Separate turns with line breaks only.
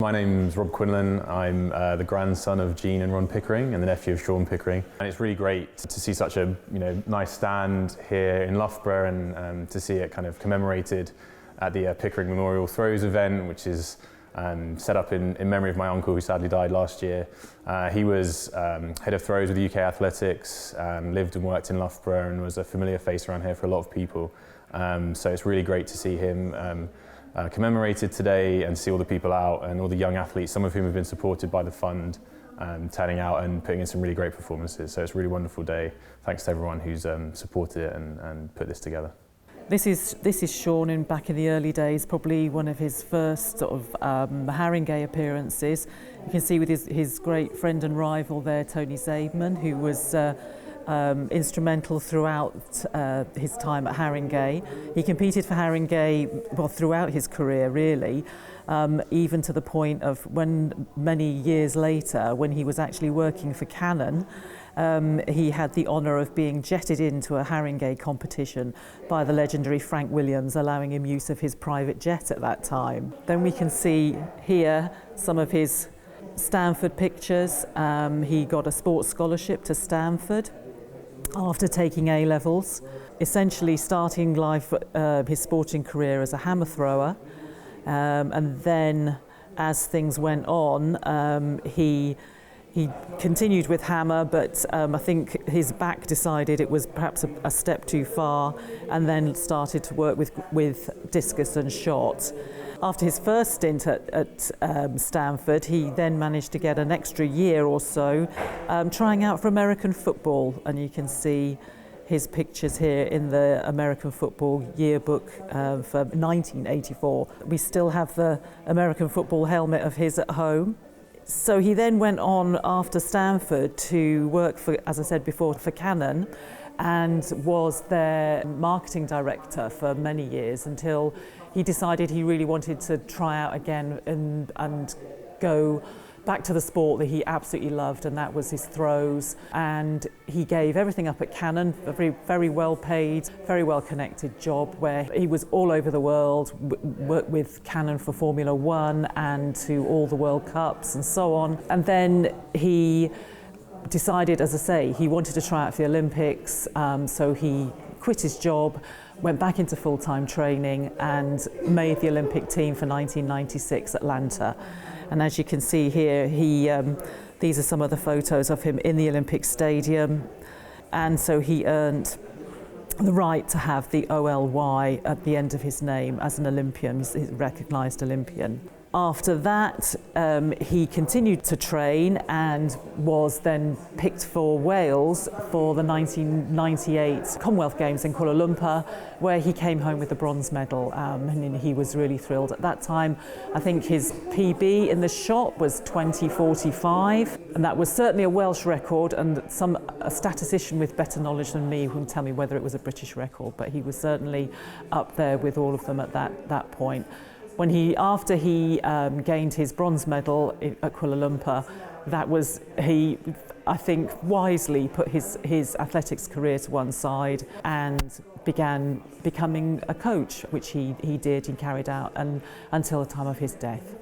My name's Rob Quinlan. I'm the grandson of Jean and Ron Pickering and the nephew of Shaun Pickering. And it's really great to see such a nice stand here in Loughborough and to see it kind of commemorated at the Pickering Memorial Throws event, which is set up in memory of my uncle who sadly died last year. He was head of throws with UK Athletics, lived and worked in Loughborough and was a familiar face around here for a lot of people. So it's really great to see him commemorated today and see all the people out and all the young athletes, some of whom have been supported by the fund, turning out and putting in some really great performances. So it's a really wonderful day. Thanks to everyone who's supported it and put this together.
This is Shaun back in the early days, probably one of his first sort of Haringey appearances. You can see with his great friend and rival there, Tony Zaidman, who was instrumental throughout his time at Haringey. He competed for Haringey throughout his career, really, even to the point of when many years later, when he was actually working for Canon, he had the honour of being jetted into a Haringey competition by the legendary Frank Williams, allowing him use of his private jet at that time. Then we can see here some of his Stanford pictures. He got a sports scholarship to Stanford after taking A-levels, essentially starting his sporting career as a hammer thrower, and then as things went on, he continued with hammer, but I think his back decided it was perhaps a step too far, and then started to work with discus and shot. After his first stint at Stanford, he then managed to get an extra year or so trying out for American football, and you can see his pictures here in the American football yearbook for 1984. We still have the American football helmet of his at home. So he then went on after Stanford to work for, as I said before, for Canon, and was their marketing director for many years until he decided he really wanted to try out again and go back to the sport that he absolutely loved, and that was his throws. And he gave everything up at Canon, a very, very well paid, very well connected job where he was all over the world, worked with Canon for Formula One and to all the World Cups and so on. And then he decided, as I say, he wanted to try out for the Olympics, so he quit his job, went back into full-time training and made the Olympic team for 1996 Atlanta. And as you can see here, these are some of the photos of him in the Olympic Stadium. And so he earned the right to have the OLY at the end of his name as an Olympian, he's a recognised Olympian. After that, he continued to train and was then picked for Wales for the 1998 Commonwealth Games in Kuala Lumpur, where he came home with the bronze medal, and he was really thrilled. At that time, I think his PB in the shot was 20:45, and that was certainly a Welsh record, and a statistician with better knowledge than me wouldn't tell me whether it was a British record, but he was certainly up there with all of them at that point. After he gained his bronze medal at Kuala Lumpur, he, I think, wisely put his athletics career to one side and began becoming a coach, which he carried out until the time of his death.